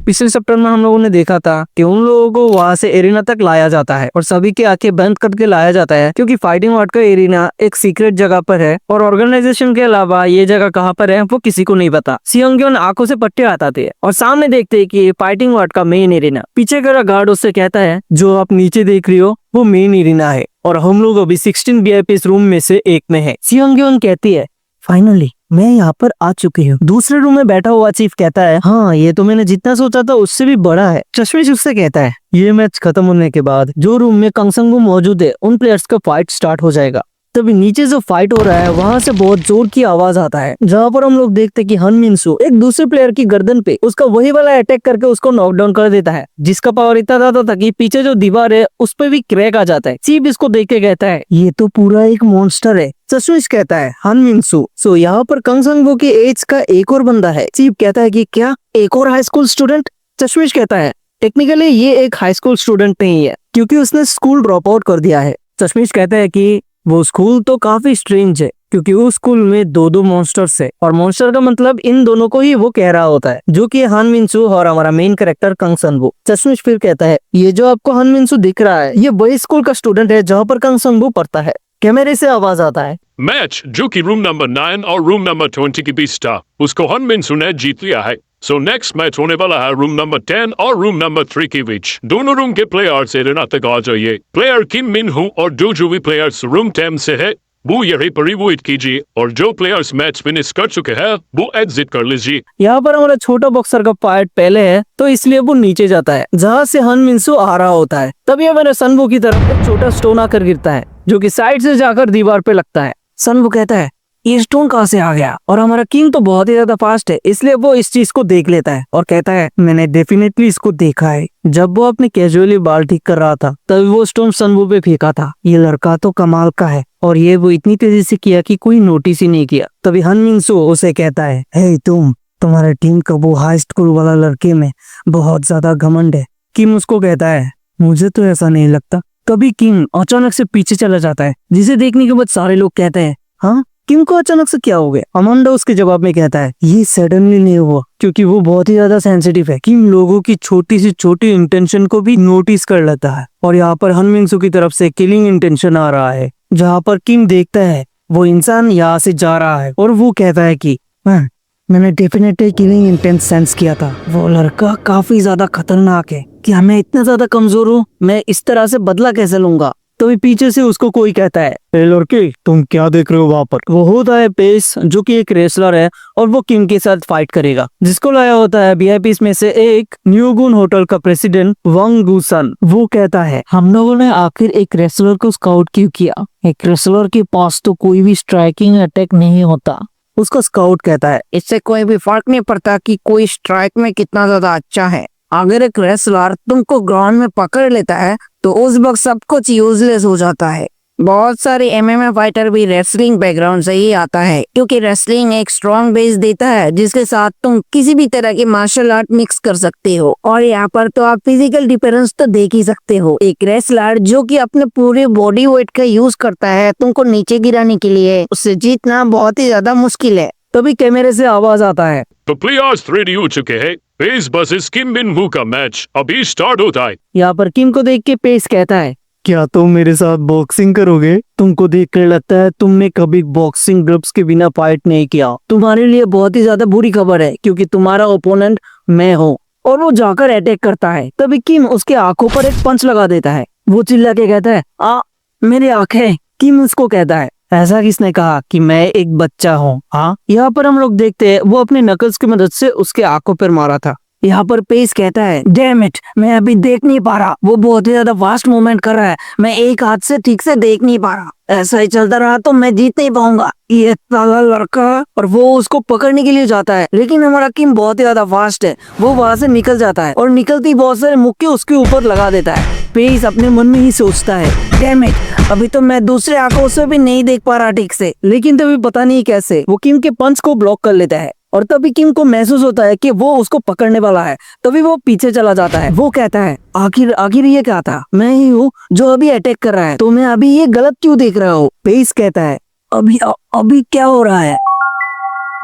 पिछले चैप्टर में हम लोगों ने देखा था कि उन लोगों को वहाँ से एरिना तक लाया जाता है और सभी की आंखें बंद करके लाया जाता है, क्योंकि फाइटिंग वर्ड का एरिना एक सीक्रेट जगह पर है और ऑर्गेनाइजेशन के अलावा ये जगह कहाँ पर है वो किसी को नहीं पता। सियोंग्योन आंखों से पट्टे हटाते हैं और सामने देखते हैं कि फाइटिंग वर्ड का मेन एरिना। पीछे का गार्ड उससे कहता है जो आप नीचे देख रही हो वो मेन एरिना है और हम लोग अभी 16 वीआईपी रूम में से एक में है। सियोंग्योन कहती है फाइनली मैं यहाँ पर आ चुकी हूँ। दूसरे रूम में बैठा हुआ चीफ कहता है हाँ ये तो मैंने जितना सोचा था उससे भी बड़ा है। चश्मिश उससे कहता है ये मैच खत्म होने के बाद जो रूम में कंगसंगू मौजूद है उन प्लेयर्स का फाइट स्टार्ट हो जाएगा। तभी नीचे जो फाइट हो रहा है वहाँ से बहुत जोर की आवाज आता है, जहाँ पर हम लोग देखते हैं कि हन मिनसू एक दूसरे प्लेयर की गर्दन पे उसका वही वाला अटैक करके उसको नॉकडाउन कर देता है, जिसका पावर इतना ज्यादा था कि पीछे जो दीवार है उस पे भी क्रैक आ जाता है। चीफ इसको देख के कहता है ये तो पूरा एक मॉन्स्टर है। चश्मिश कहता है हन मिनसू सो यहाँ पर कंगसंगू की एज का एक और बंदा है। चीफ कहता है कि क्या एक और हाई स्कूल स्टूडेंट? चश्मिश कहता है टेक्निकली ये एक हाई स्कूल स्टूडेंट नहीं है क्योंकि उसने स्कूल ड्रॉप आउट कर दिया है। चश्मिश कहता है कि वो स्कूल तो काफी स्ट्रेंज है क्योंकि उस स्कूल में दो मॉन्स्टर्स है और मॉन्स्टर का मतलब इन दोनों को ही वो कह रहा होता है, जो कि हान मिनसू और हमारा मेन कैरेक्टर कंगसंगू। चश्मिश फिर कहता है ये जो आपको हान मिनसू दिख रहा है ये वही स्कूल का स्टूडेंट है जहाँ पर कंगसंगू पढ़ता है। कैमरे से आवाज आता है मैच जो कि रूम नंबर 9 और रूम नंबर 20 के बीच था उसको हन मिनसू ने जीत लिया है। सो नेक्स्ट मैच होने वाला है रूम नंबर 10 और रूम नंबर 3 के बीच। दोनों रूम के प्लेयर्स एरिना तक आ जाइए। प्लेयर किम मिन हू और जो जो भी प्लेयर्स रूम 10 से है वो यही पर वेट कीजिए और जो प्लेयर्स मैच फिनिश कर चुके हैं वो एग्जिट कर लीजिए। यहाँ पर हमारा छोटा बॉक्सर का पार्ट पहले है तो इसलिए वो नीचे जाता है जहाँ से हन मिनसू आ रहा होता है। तभी हमारे सनवू की तरफ एक छोटा स्टोन आकर गिरता है जो कि साइड से जाकर दीवार पे लगता है। सनवू कहता है ये स्टोन कहाँ से आ गया? और हमारा किंग तो बहुत ही ज्यादा फास्ट है इसलिए वो इस चीज को देख लेता है और कहता है मैंने डेफिनेटली इसको देखा है। जब वो अपने कैजुअली बाल ठीक कर रहा था तभी वो स्टोन सनवू पे फेंका था। ये लड़का तो कमाल का है और ये वो इतनी तेजी से किया कि कोई नोटिस ही नहीं किया। तभी हन मिनसू उसे कहता है हे तुम्हारे टीम का वो हाई स्कूल वाला लड़के में बहुत ज्यादा घमंड है। किम उसको कहता है मुझे तो ऐसा नहीं लगता। तभी किम अचानक से पीछे चला जाता है जिसे देखने के बाद सारे लोग कहते हैं हाँ किम को अचानक से क्या हो गया? अमांडा उसके जवाब में कहता है ये सडनली नहीं हुआ क्योंकि वो बहुत ही ज्यादा सेंसिटिव है। किम लोगों की छोटी से छोटी इंटेंशन को भी नोटिस कर लेता है और यहाँ पर हन मिनसू की तरफ से किलिंग इंटेंशन आ रहा है, जहाँ पर किम देखता है वो इंसान यहाँ से जा रहा है और वो कहता है कि मैंने डेफिनेटली किलिंग इंटेंट सेंस किया था। वो लड़का काफी ज्यादा खतरनाक है। क्या मैं इतना ज्यादा कमजोर हूँ? मैं इस तरह से बदला कैसे लूंगा? तो पीछे से उसको कोई कहता है लड़के तुम क्या देख रहे हो वहाँ पर? वो होता है पेस जो कि एक रेसलर है और वो किम के साथ फाइट करेगा, जिसको लाया होता है वीआईपीज में से एक न्यूगुन होटल का प्रेसिडेंट वांग गुसन। वो कहता है हम लोगों ने आखिर एक रेसलर को स्काउट क्यों किया? एक रेसलर के पास तो कोई भी स्ट्राइकिंग अटैक नहीं होता। उसका स्काउट कहता है इससे कोई भी फर्क नहीं पड़ता कि कोई स्ट्राइक में कितना ज्यादा अच्छा है। अगर एक रेसलर तुमको ग्राउंड में पकड़ लेता है तो उस वक्त सब कुछ यूजलेस हो जाता है। बहुत सारे एमएमए फाइटर भी रेसलिंग बैकग्राउंड से ही आता है क्योंकि रेसलिंग एक स्ट्रॉन्ग बेस देता है जिसके साथ तुम किसी भी तरह के मार्शल आर्ट मिक्स कर सकते हो। और यहाँ पर तो आप फिजिकल डिफरेंस तो देख ही सकते हो। एक रेसलर जो कि अपने पूरे बॉडी वेट का यूज करता है तुमको नीचे गिराने के लिए, उससे जीतना बहुत ही ज्यादा मुश्किल है। तभी कैमरे से आवाज आता है तो प्लेयर्स रेडी हो चुके हैं। पेस वर्सेस किम मिन हू का मैच अभी स्टार्ट होता है। यहाँ पर किम को देख के पेस कहता है क्या तुम मेरे साथ बॉक्सिंग करोगे? तुमको देखकर लगता है तुमने कभी बॉक्सिंग ग्लव्स के बिना फाइट नहीं किया। तुम्हारे लिए बहुत ही ज्यादा बुरी खबर है क्योंकि तुम्हारा ओपोनेंट मैं हूँ। और वो जाकर अटैक करता है। तभी किम उसके आंखों पर एक पंच लगा देता है। वो चिल्ला के कहता है मेरी आंखें। किम उसको कहता है ऐसा किसने कहा कि मैं एक बच्चा हूँ? हाँ, यहाँ पर हम लोग देखते हैं वो अपने नकल्स की मदद से उसके आंखों पर मारा था। यहाँ पर पेस कहता है डैम इट, मैं अभी देख नहीं पा रहा। वो बहुत ही ज्यादा फास्ट मूवमेंट कर रहा है, मैं एक हाथ से ठीक से देख नहीं पा रहा। ऐसा ही चलता रहा तो मैं जीत नहीं पाऊंगा। ये साला लड़का। और वो उसको पकड़ने के लिए जाता है लेकिन हमारा किम बहुत ही ज्यादा फास्ट है। वो वहां से निकल जाता है और निकलती बहुत सारे मुक्के उसके ऊपर लगा देता है। पेस अपने मन में ही सोचता है डैम इट, अभी तो मैं दूसरे आंखों से भी नहीं देख पा रहा ठीक से। लेकिन तभी पता नहीं कैसे वो किम के पंच को ब्लॉक कर लेता है और तभी किम को महसूस होता है कि वो उसको पकड़ने वाला है। तभी वो पीछे चला जाता है। वो कहता है आखिर ये क्या था? मैं ही हूँ जो अभी अटैक कर रहा है, तो मैं अभी ये गलत क्यों देख रहा हूँ? पेस कहता है अभी क्या हो रहा है?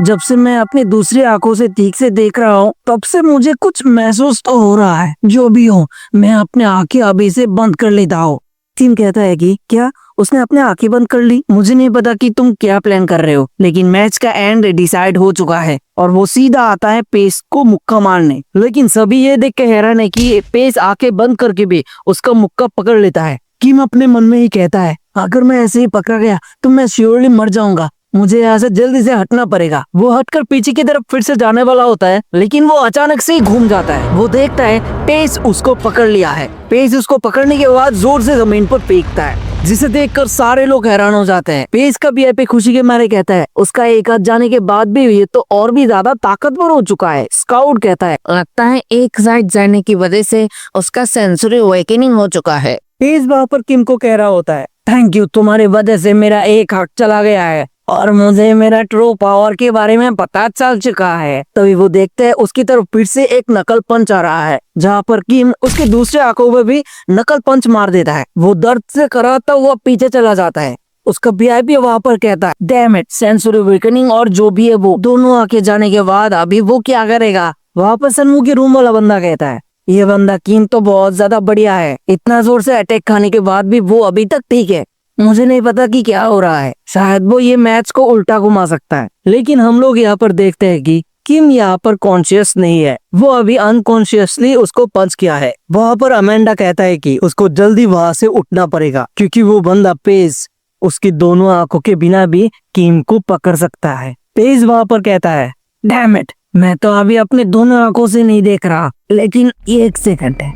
जब से मैं अपनी दूसरी आंखों से ठीक से देख रहा हूँ तब से मुझे कुछ महसूस तो हो रहा है। जो भी हो, मैं अपने आंखें अभी से बंद कर लेता हूँ। टीम कहता है कि क्या उसने अपने आंखें बंद कर ली? मुझे नहीं पता कि तुम क्या प्लान कर रहे हो, लेकिन मैच का एंड डिसाइड हो चुका है और वो सीधा आता है पेस को मुक्का मारने। लेकिन सभी ये देख के हैरान है कि पेस आंखें बंद करके भी उसका मुक्का पकड़ लेता है। किम अपने मन में ही कहता है, अगर मैं ऐसे ही पकड़ा गया तो मैं श्योरली मर जाऊंगा, मुझे यहाँ से जल्दी से हटना पड़ेगा। वो हटकर पीछे की तरफ फिर से जाने वाला होता है, लेकिन वो अचानक से ही घूम जाता है। वो देखता है पेस उसको पकड़ लिया है। पेस उसको पकड़ने के बाद जोर से जमीन पर फेंकता है, जिसे देखकर सारे लोग हैरान हो जाते हैं। पेस का वीआईपी खुशी के मारे कहता है, उसका एक हाथ जाने के बाद भी ये तो और भी ज्यादा ताकतवर हो चुका है। स्काउट कहता है, लगता है एक साइड जाने की वजह से उसका सेंसरी अवेकनिंग हो चुका है। पेस वहाँ पर किम को कह रहा होता है, थैंक यू, तुम्हारी वजह से मेरा एक हाथ चला गया है और मुझे मेरा ट्रू पावर के बारे में पता चल चुका है। तभी वो देखते हैं उसकी तरफ फिर से एक नकल पंच आ रहा है, जहाँ पर किम उसके दूसरे आंखों में भी नकल पंच मार देता है। वो दर्द से कराता हुआ पीछे चला जाता है। उसका वीआईपी वहाँ पर कहता है, डैम इट, सेंसरी अवेकनिंग और जो भी है वो दोनों आके जाने के बाद अभी वो क्या करेगा? वहाँ पर सनमू के रूम वाला बंदा कहता है, ये बंदा किम तो बहुत ज्यादा बढ़िया है, इतना जोर से अटैक खाने के बाद भी वो अभी तक ठीक है। मुझे नहीं पता कि क्या हो रहा है, शायद वो ये मैच को उल्टा घुमा सकता है। लेकिन हम लोग यहाँ पर देखते हैं कि किम यहाँ पर कॉन्शियस नहीं है, वो अभी अनकॉन्शियसली उसको पंच किया है। वहाँ पर अमेंडा कहता है कि उसको जल्दी वहाँ से उठना पड़ेगा, क्योंकि वो बंदा पेस उसकी दोनों आंखों के बिना भी किम को पकड़ सकता है। पेस वहाँ पर कहता है, डैम इट, मैं तो अभी अपने दोनों आंखों से नहीं देख रहा, लेकिन ये एक सेकंड है,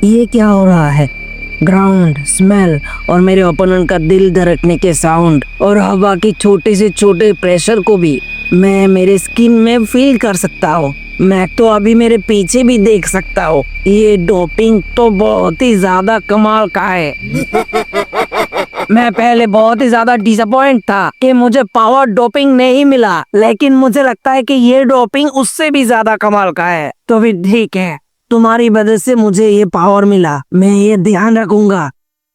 ये क्या हो रहा है? ग्राउंड, स्मेल और मेरे ओपोनेंट का दिल धड़कने के साउंड और हवा की छोटे से छोटे प्रेशर को भी मैं मेरे स्किन में फील कर सकता हूँ। मैं तो अभी मेरे पीछे भी देख सकता हूँ। ये डोपिंग तो बहुत ही ज्यादा कमाल का है। मैं पहले बहुत ही ज्यादा डिसअपॉइंट था कि मुझे पावर डोपिंग नहीं मिला, लेकिन मुझे लगता है कि ये डोपिंग उससे भी ज्यादा कमाल का है। तो भी ठीक है, तुम्हारी वजह से मुझे ये पावर मिला। मैं ये ध्यान रखूंगा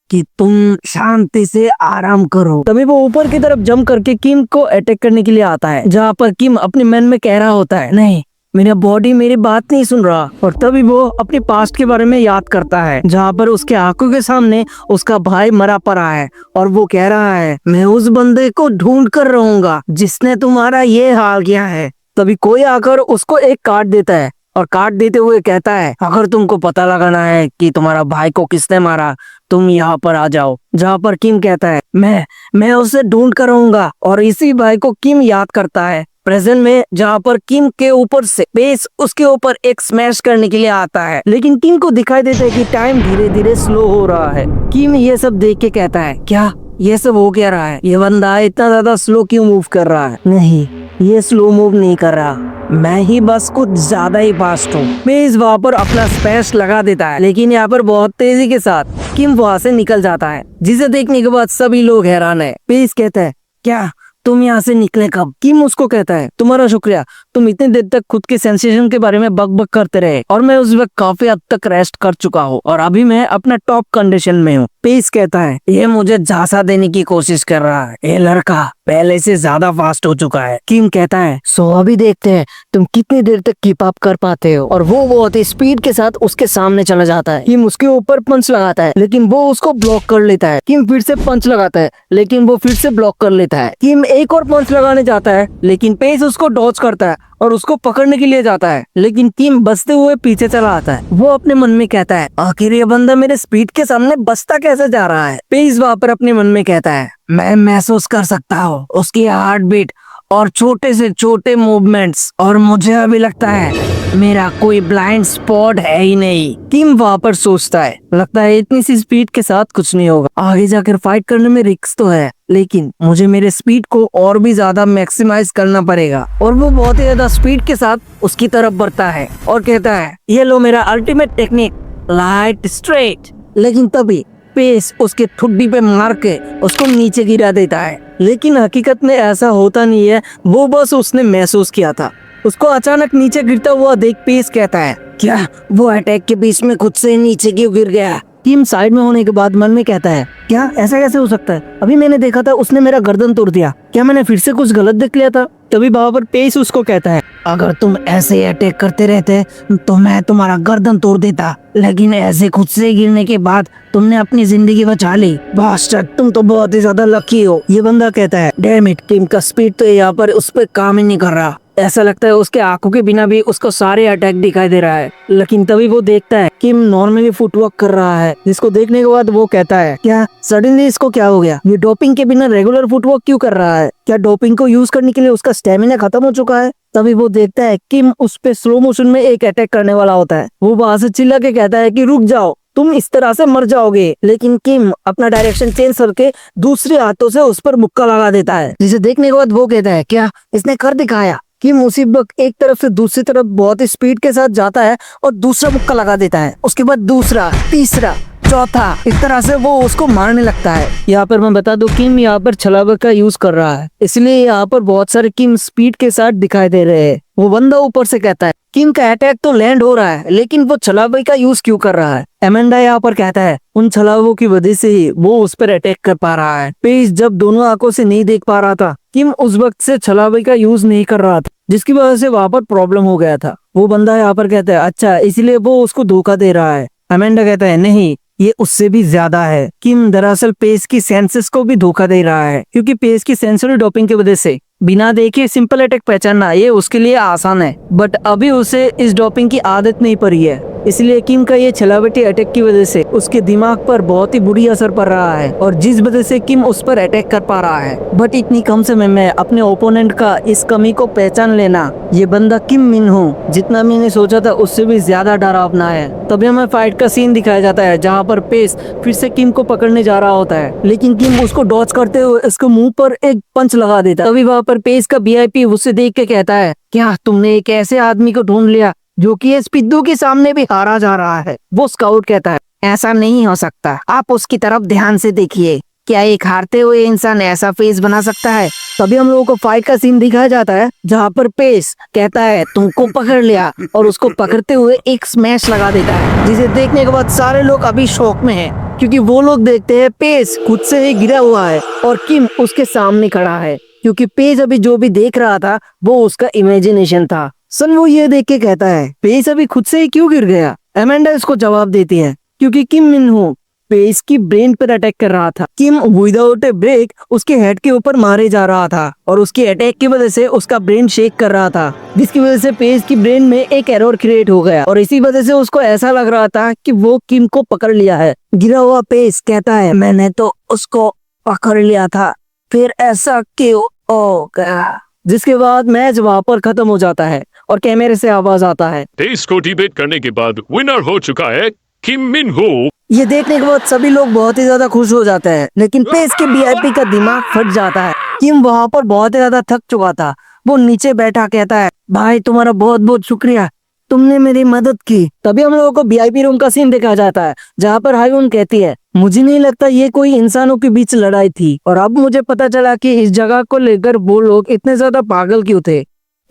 कि तुम शांति से आराम करो। तभी वो ऊपर की तरफ जंप करके किम को अटैक करने के लिए आता है, जहाँ पर किम अपने मन में कह रहा होता है, नहीं, मेरा बॉडी मेरी बात नहीं सुन रहा। और तभी वो अपने पास्ट के बारे में याद करता है, जहाँ पर उसके आंखों के सामने उसका भाई मरा पड़ा है और वो कह रहा है, मैं उस बंदे को ढूंढ कर रहूंगा जिसने तुम्हारा ये हाल किया है। तभी कोई आकर उसको एक कार्ड देता है और कार्ड देते हुए कहता है, अगर तुमको पता लगाना है कि तुम्हारा भाई को किसने मारा, तुम यहाँ पर आ जाओ। जहाँ पर किम कहता है, मैं उसे ढूंढ कर रहूंगा। और इसी भाई को किम याद करता है प्रेजेंट में, जहाँ पर किम के ऊपर से पेस उसके ऊपर एक स्मैश करने के लिए आता है। लेकिन किम को दिखाई देता है कि टाइम धीरे धीरे स्लो हो रहा है। किम ये सब देख के कहता है, क्या ये सब हो क्या रहा है? ये बंदा इतना ज्यादा स्लो क्यों मूव कर रहा है? नहीं, ये स्लो मूव नहीं कर रहा, मैं ही बस कुछ ज्यादा ही फास्ट हूँ। पेस वहाँ पर अपना स्मैश लगा देता है, लेकिन यहाँ पर बहुत तेजी के साथ किम वहाँ से निकल जाता है, जिसे देखने के बाद सभी लोग हैरान है। पेस कहता है, क्या तुम यहाँ से निकले कब? किम उसको कहता है, तुम्हारा शुक्रिया, तुम इतनी देर तक खुद के सेंसेशन के बारे में बक करते रहे और मैं उस वक्त काफी हद तक रेस्ट कर चुका हूँ और अभी मैं अपना टॉप कंडीशन में हूँ। पेस कहता है, ये मुझे झांसा देने की कोशिश कर रहा है, ये लड़का पहले से ज्यादा फास्ट हो चुका है। किम कहता है, सो अभी देखते हैं तुम कितनी देर तक कीप अप कर पाते हो। और वो बहुत ही स्पीड के साथ उसके सामने चला जाता है। किम उसके ऊपर पंच लगाता है, लेकिन वो उसको ब्लॉक कर लेता है। किम फिर से पंच लगाता है, लेकिन वो फिर से ब्लॉक कर लेता है। किम एक और पंच लगाने जाता है, लेकिन पेस उसको डॉज करता है और उसको पकड़ने के लिए जाता है, लेकिन किम बचते हुए पीछे चला आता है। वो अपने मन में कहता है, आखिर ये बंदा मेरे स्पीड के सामने बचता कैसे जा रहा है? पेस वहाँ पर अपने मन में कहता है, मैं महसूस कर सकता हूँ उसकी हार्ट बीट और छोटे से छोटे मूवमेंट्स, और मुझे अभी लगता है मेरा कोई ब्लाइंड स्पॉट है ही नहीं। किम वहाँ पर सोचता है, लगता है इतनी सी स्पीड के साथ कुछ नहीं होगा, आगे जाकर फाइट करने में रिस्क तो है, लेकिन मुझे मेरे स्पीड को और भी ज्यादा मैक्सिमाइज करना पड़ेगा। और वो बहुत ही ज्यादा स्पीड के साथ उसकी तरफ बढ़ता है और कहता है, ये लो मेरा अल्टीमेट टेक्निक, लाइट स्ट्रेट। लेकिन तभी पेस उसके ठुड्डी पे मार के उसको नीचे गिरा देता है, लेकिन हकीकत में ऐसा होता नहीं है, वो बस उसने महसूस किया था। उसको अचानक नीचे गिरता हुआ देख पेस कहता है, क्या वो अटैक के बीच में खुद से नीचे क्यों गिर गया? किम साइड में होने के बाद मन में कहता है, क्या ऐसा कैसे हो सकता है? अभी मैंने देखा था उसने मेरा गर्दन तोड़ दिया, क्या मैंने फिर से कुछ गलत देख लिया था? तभी वहां पर पेस उसको कहता है, अगर तुम ऐसे अटैक करते रहते तो मैं तुम्हारा गर्दन तोड़ देता, लेकिन ऐसे खुद से गिरने के बाद तुमने अपनी जिंदगी बचा ली। बास्टर्ड, तुम तो बहुत ही ज्यादा लकी हो। ये बंदा कहता है, डैम इट, किम का स्पीड तो यहाँ पर उस पर काम ही नहीं कर रहा। ऐसा लगता है उसके आंखों के बिना भी उसको सारे अटैक दिखाई दे रहा है। लेकिन तभी वो देखता है किम नॉर्मली फुटवर्क कर रहा है, जिसको देखने के बाद वो कहता है, क्या सडनली इसको क्या हो गया? ये डोपिंग के बिना रेगुलर फुटवर्क क्यों कर रहा है? क्या डोपिंग को यूज करने के लिए उसका स्टेमिना खत्म हो चुका है? तभी वो देखता है किम उस पे स्लो मोशन में एक अटैक करने वाला होता है। वो वहां से चिल्ला के कहता है कि रुक जाओ, तुम इस तरह से मर जाओगे। लेकिन किम अपना डायरेक्शन चेंज करके दूसरे हाथों से उस पर मुक्का लगा देता है, जिसे देखने के बाद वो कहता है, क्या इसने कर दिखाया? किम उसी वक्त एक तरफ से दूसरी तरफ बहुत ही स्पीड के साथ जाता है और दूसरा मुक्का लगा देता है। उसके बाद दूसरा, तीसरा, चौथा, इस तरह से वो उसको मारने लगता है। यहाँ पर मैं बता दूं, किम यहाँ पर छलावा का यूज कर रहा है, इसलिए यहाँ पर बहुत सारे किम स्पीड के साथ दिखाई दे रहे हैं। वो बंदा ऊपर से कहता है, किम का अटैक तो लैंड हो रहा है, लेकिन वो छलावे का यूज क्यों कर रहा है? एमेंडा यहाँ पर कहता है, उन छलावों की वजह से ही वो उस पर अटैक कर पा रहा है। पेज जब दोनों आंखों से नहीं देख पा रहा था, किम उस वक्त से छलावे का यूज नहीं कर रहा था, जिसकी वजह से वहां पर प्रॉब्लम हो गया था। वो बंदा यहाँ पर कहता है, अच्छा इसलिए वो उसको धोखा दे रहा है। एमेंडा कहता है, नहीं, ये उससे भी ज्यादा है। किम दरअसल पेस की सेंसेस को भी धोखा दे रहा है, क्योंकि पेस की सेंसरी डोपिंग की वजह से बिना देखे सिंपल अटैक पहचानना ये उसके लिए आसान है, बट अभी उसे इस डोपिंग की आदत नहीं पड़ी है। इसलिए किम का ये छलावटी अटैक की वजह से उसके दिमाग पर बहुत ही बुरी असर पड़ रहा है, और जिस वजह से किम उस पर अटैक कर पा रहा है। बट इतनी कम समय में अपने ओपोनेंट का इस कमी को पहचान लेना, ये बंदा किम मिन हो जितना मैंने सोचा था उससे भी ज्यादा डरावना है। तभी हमें फाइट का सीन दिखाया जाता है, जहाँ पर पेस फिर से किम को पकड़ने जा रहा होता है, लेकिन किम उसको डॉच करते हुए उसके मुंह पर एक पंच लगा देता है। तभी वहाँ पर पेस का वीआईपी उससे देख के कहता है, क्या तुमने एक ऐसे आदमी को ढूंढ लिया जो कि इस पिद्दू के सामने भी हारा जा रहा है? वो स्काउट कहता है, ऐसा नहीं हो सकता, आप उसकी तरफ ध्यान से देखिए, क्या एक हारते हुए इंसान ऐसा फेस बना सकता है? तभी हम लोगों को फाइट का सीन दिखाया जाता है, जहाँ पर पेस कहता है, तुमको पकड़ लिया, और उसको पकड़ते हुए एक स्मैश लगा देता है, जिसे देखने के बाद सारे लोग अभी शॉक में हैं, क्योंकि वो लोग देखते हैं पेस खुद से ही गिरा हुआ है और किम उसके सामने खड़ा है, क्योंकि पेस अभी जो भी देख रहा था वो उसका इमेजिनेशन था। सन वो ये देख के कहता है, पेस अभी खुद से ही क्यों गिर गया? एमेंडा इसको जवाब देती है, क्योंकि किम मिन हो पेस की ब्रेन पर अटैक कर रहा था। किम विदाउट ए ब्रेक उसके हेड के ऊपर मारे जा रहा था, और उसके अटैक की वजह से उसका ब्रेन शेक कर रहा था, जिसकी वजह से पेस की ब्रेन में एक एरर क्रिएट हो गया, और इसी वजह से उसको ऐसा लग रहा था कि वो किम को पकड़ लिया है। गिरा हुआ पेस कहता है, मैंने तो उसको पकड़ लिया था, फिर ऐसा क्यों हो गया? जिसके बाद मैच वहां पर खत्म हो जाता है और कैमरे से आवाज आता है, पेस को डिबेट करने के बाद विनर हो चुका है किम मिन हो। ये देखने के बाद सभी लोग बहुत ही ज्यादा खुश हो जाते हैं, लेकिन पेस के वीआईपी का दिमाग फट जाता है। किम वहां पर बहुत ही ज्यादा थक चुका था। वो नीचे बैठा कहता है, भाई तुम्हारा बहुत बहुत शुक्रिया, तुमने मेरी मदद की। तभी हम लोगों को वीआईपी रूम का सीन दिखाया जाता है, जहाँ पर हायून कहती है, मुझे नहीं लगता ये कोई इंसानों के बीच लड़ाई थी, और अब मुझे पता चला कि इस जगह को लेकर वो लोग इतने ज्यादा पागल क्यों थे।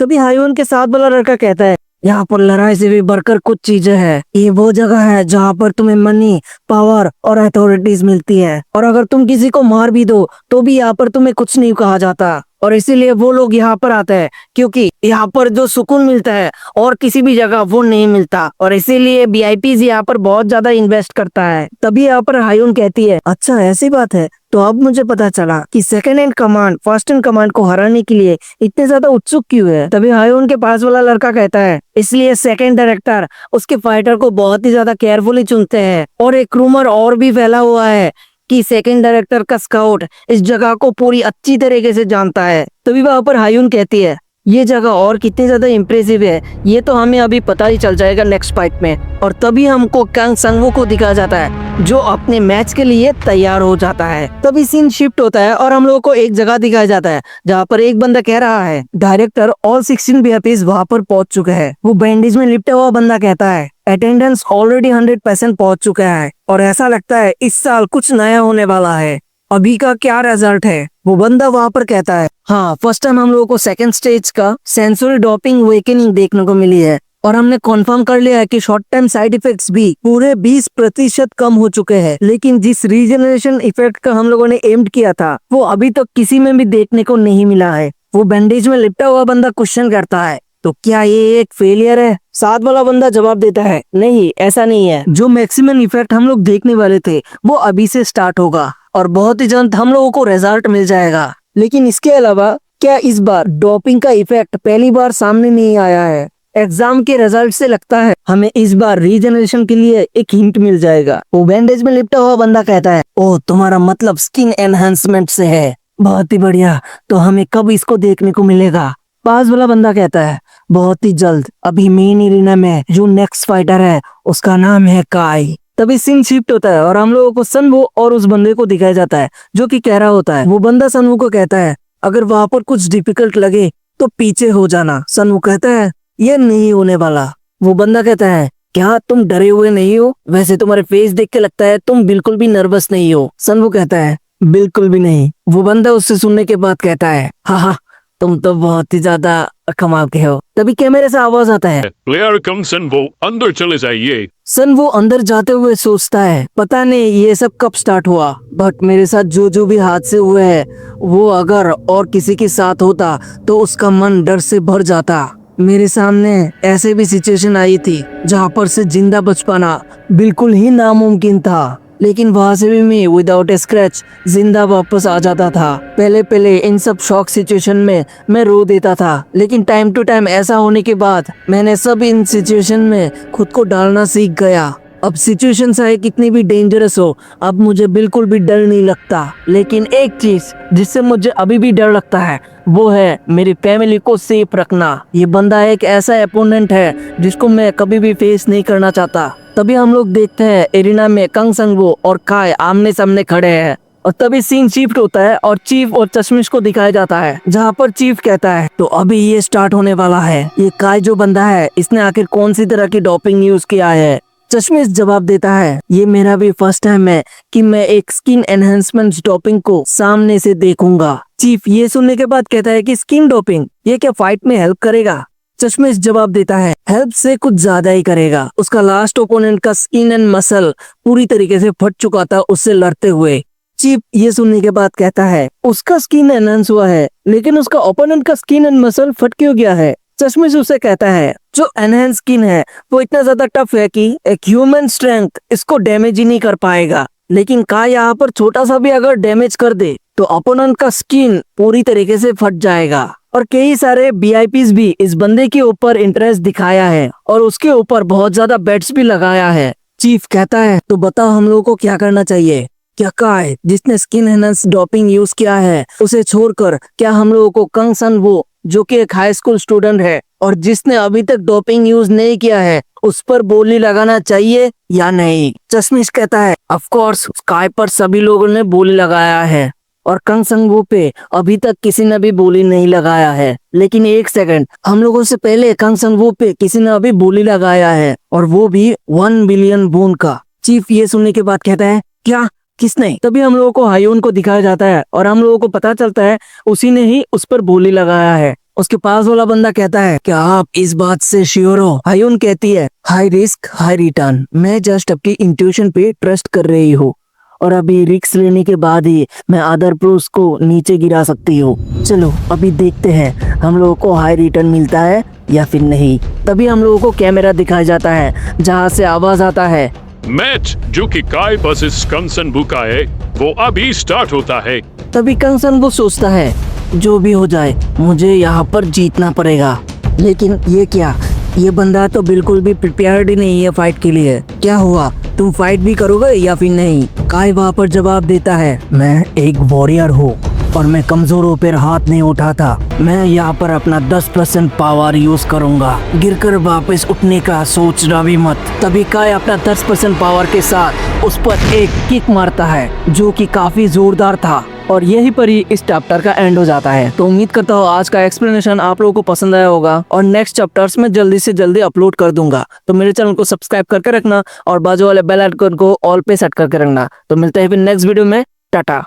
तभी हायून के साथ वाला लड़का कहता है, यहाँ पर लड़ाई से भी बढ़कर कुछ चीजें हैं। ये वो जगह है जहाँ पर तुम्हें मनी, पावर और अथॉरिटीज मिलती है, और अगर तुम किसी को मार भी दो तो भी यहाँ पर तुम्हें कुछ नहीं कहा जाता, और इसीलिए वो लोग यहाँ पर आते हैं, क्योंकि यहाँ पर जो सुकून मिलता है और किसी भी जगह वो नहीं मिलता, और इसीलिए वीआईपीज यहाँ पर बहुत ज्यादा इन्वेस्ट करता है। तभी यहाँ पर हायून कहती है, अच्छा ऐसी बात है, तो अब मुझे पता चला कि second hand command first hand command को हराने के लिए इतने ज्यादा उत्सुक क्यों है। तभी हायून के पास वाला लड़का कहता है, इसलिए सेकंड डायरेक्टर उसके फाइटर को बहुत ही ज्यादा केयरफुली चुनते हैं, और एक रूमर और भी फैला हुआ है कि सेकंड डायरेक्टर का स्काउट इस जगह को पूरी अच्छी तरीके से जानता है। तभी वहां पर हायून कहती है, ये जगह और कितनी ज्यादा इम्प्रेसिव है ये तो हमें अभी पता ही चल जाएगा नेक्स्ट फाइट में। और तभी हमको कांग संगवो को दिखाया जाता है, जो अपने मैच के लिए तैयार हो जाता है। तभी सीन शिफ्ट होता है और हम लोगों को एक जगह दिखाया जाता है, जहाँ पर एक बंदा कह रहा है, डायरेक्टर ऑल 16 वीआईपीज वहाँ पर पहुंच चुके हैं। वो बैंडेज में लिपटा हुआ बंदा कहता है, अटेंडेंस ऑलरेडी 100% पहुंच चुका है, और ऐसा लगता है इस साल कुछ नया होने वाला है। अभी का क्या रिजल्ट है? वो बंदा वहाँ पर कहता है, हाँ फर्स्ट टाइम हम लोगों को सेकंड स्टेज का सेंसरी डोपिंग वेकनिंग देखने को मिली है, और हमने कंफर्म कर लिया है कि शॉर्ट टाइम साइड इफेक्ट्स भी पूरे 20% कम हो चुके हैं। लेकिन जिस रीजनरेशन इफेक्ट का हम लोगों ने एम्ड किया था वो अभी तक किसी में भी देखने को नहीं मिला है। वो बैंडेज में लिपटा हुआ बंदा क्वेश्चन करता है, तो क्या ये एक फेलियर है? साथ वाला बंदा जवाब देता है, नहीं ऐसा नहीं है। जो मैक्सिमम इफेक्ट हम लोग देखने वाले थे वो अभी से स्टार्ट होगा और बहुत ही जल्द हम लोगों को रिजल्ट मिल जाएगा। लेकिन इसके अलावा क्या इस बार डोपिंग का इफेक्ट पहली बार सामने नहीं आया है? एग्जाम के रिजल्ट से लगता है हमें इस बार रीजनरेशन के लिए एक हिंट मिल जाएगा। वो बैंडेज में लिपटा हुआ बंदा कहता है, ओ तुम्हारा मतलब स्किन एनहांसमेंट से है, बहुत ही बढ़िया। तो हमें कब इसको देखने को मिलेगा? पास वाला बंदा कहता है, बहुत ही जल्द। अभी मेन एरिना में जो नेक्स्ट फाइटर है उसका नाम है काई। तभी सीन शिफ्ट होता है और हम लोगों को सनवो और उस बंदे को दिखाया जाता है जो कि कह रहा होता है। वो बंदा सनवो को कहता है, अगर वहां पर कुछ डिफिकल्ट लगे तो पीछे हो जाना। सनवो कहता है, ये नहीं होने वाला। वो बंदा कहता है, क्या तुम डरे हुए नहीं हो? वैसे तुम्हारे फेस देख के लगता है तुम बिल्कुल भी नर्वस नहीं हो। सनवो कहता है, बिल्कुल भी नहीं। वो बंदा उससे सुनने के बाद कहता है, हाँ तुम तो बहुत ही ज्यादा कमाल के हो। तभी कैमरे से आवाज आता है, प्लेयर कम सनवो अंदर चले जाइए। सनवो अंदर जाते हुए सोचता है, पता नहीं ये सब कब स्टार्ट हुआ, बट मेरे साथ जो भी हादसे हुए हैं वो अगर और किसी के साथ होता तो उसका मन डर से भर जाता। मेरे सामने ऐसे भी सिचुएशन आई थी जहाँ पर से जिंदा बच पाना बिल्कुल ही नामुमकिन था, लेकिन वहां से भी मैं विदाउट ए स्क्रैच जिंदा वापस आ जाता था। पहले इन सब शॉक सिचुएशन में मैं रो देता था, लेकिन टाइम टू टाइम ऐसा होने के बाद मैंने सब इन सिचुएशन में खुद को डालना सीख गया। अब सिचुएशन चाहे कितनी भी डेंजरस हो, अब मुझे बिल्कुल भी डर नहीं लगता। लेकिन एक चीज जिससे मुझे अभी भी डर लगता है वो है मेरी फैमिली को सेफ रखना। ये बंदा एक ऐसा अपोनेंट है जिसको मैं कभी भी फेस नहीं करना चाहता। तभी हम लोग देखते हैं एरिना में कंग संगवो और काय आमने सामने खड़े हैं और तभी सीन शिफ्ट होता है और चीफ और चश्मिश को दिखाया जाता है, जहाँ पर चीफ कहता है, तो अभी ये स्टार्ट होने वाला है। ये काय जो बंदा है इसने आखिर कौन सी तरह की डोपिंग यूज किया है? चश्मिश जवाब देता है, ये मेरा भी फर्स्ट टाइम है कि मैं एक स्किन एनहेंसमेंट डोपिंग को सामने से देखूंगा। चीफ ये सुनने के बाद कहता है कि स्किन डोपिंग ये क्या फाइट में हेल्प करेगा? चश्मिश जवाब देता है, हेल्प से कुछ ज्यादा ही करेगा। उसका लास्ट ओपोनेंट का स्किन एंड मसल पूरी तरीके से फट चुका था उससे लड़ते हुए। चीफ ये सुनने के बाद कहता है, उसका स्किन एनहांस हुआ है लेकिन उसका ओपोनेंट का स्किन एंड मसल फट क्यों गया है? चश्मिश उसे कहता है, जो एनहांस स्किन है वो इतना ज्यादा टफ है कि एक ह्यूमन स्ट्रेंथ इसको डैमेज ही नहीं कर पाएगा, लेकिन का यहाँ पर छोटा सा भी अगर डैमेज कर दे तो ओपोनेंट का स्किन पूरी तरीके से फट जाएगा। और कई सारे BIPs भी इस बंदे के ऊपर इंटरेस्ट दिखाया है और उसके ऊपर बहुत ज्यादा बेट्स भी लगाया है। चीफ कहता है, तो बताओ हम लोगों को क्या करना चाहिए? क्या काय जिसने स्किन एनहांस डोपिंग यूज किया है उसे छोड़कर क्या हम लोगों को कंग सनवो जो कि एक हाई स्कूल स्टूडेंट है और जिसने अभी तक डोपिंग यूज नहीं किया है उस पर बोली लगाना चाहिए या नहीं? चश्मिश कहता है, ऑफ कोर्स काय पर सभी लोगों ने बोली लगाया है और कंग संगवो पे अभी तक किसी ने भी बोली नहीं लगाया है। लेकिन एक सेकंड, हम लोगों से पहले कंग संगवो पे किसी ने अभी बोली लगाया है और वो भी 1 बिलियन वून का। चीफ ये सुनने के बाद कहता है, क्या किसने? तभी हम लोगों को हायोन को दिखाया जाता है और हम लोगों को पता चलता है उसी ने ही उस पर बोली लगाया है। उसके पास वाला बंदा कहता है, क्या आप इस बात से श्योर हो? हायोन कहती है, हाई रिस्क हाई रिटर्न, मैं जस्ट आपकी इंट्यूशन पे ट्रस्ट कर रही हूँ और अभी रिस्क लेने के बाद ही मैं अदर प्रोस को नीचे गिरा सकती हूँ। चलो अभी देखते हैं हम लोगों को हाई रिटर्न मिलता है या फिर नहीं। तभी हम लोगों को कैमरा दिखाया जाता है जहाँ से आवाज आता है, मैच जो कि काय वर्सेस कंग सनवो का है वो अभी स्टार्ट होता है। तभी कंग सनवो सोचता है, जो भी हो जाए मुझे यहाँ पर जीतना पड़ेगा। लेकिन ये क्या, ये बंदा तो बिल्कुल भी प्रिपेयर्ड ही नहीं है फाइट के लिए। क्या हुआ, तुम फाइट भी करोगे या फिर नहीं? काय वहाँ पर जवाब देता है, मैं एक वॉरियर हूँ और मैं कमजोरों पर हाथ नहीं उठाता। मैं यहाँ पर अपना 10% पावर यूज करूंगा, गिरकर वापस उठने का सोचना भी मत। तभी काय अपना 10% पावर के साथ उस पर एक किक मारता है जो कि काफी जोरदार था और यहीं पर ही इस चैप्टर का एंड हो जाता है। तो उम्मीद करता हूँ आज का एक्सप्लेनेशन आप लोगों को पसंद आया होगा और नेक्स्ट चैप्टर्स में जल्दी से जल्दी अपलोड कर दूंगा। तो मेरे चैनल को सब्सक्राइब करके रखना और बाजू वाले बेल आइकन को ऑल पे सेट करके रखना। तो मिलते हैं फिर नेक्स्ट वीडियो में। टाटा।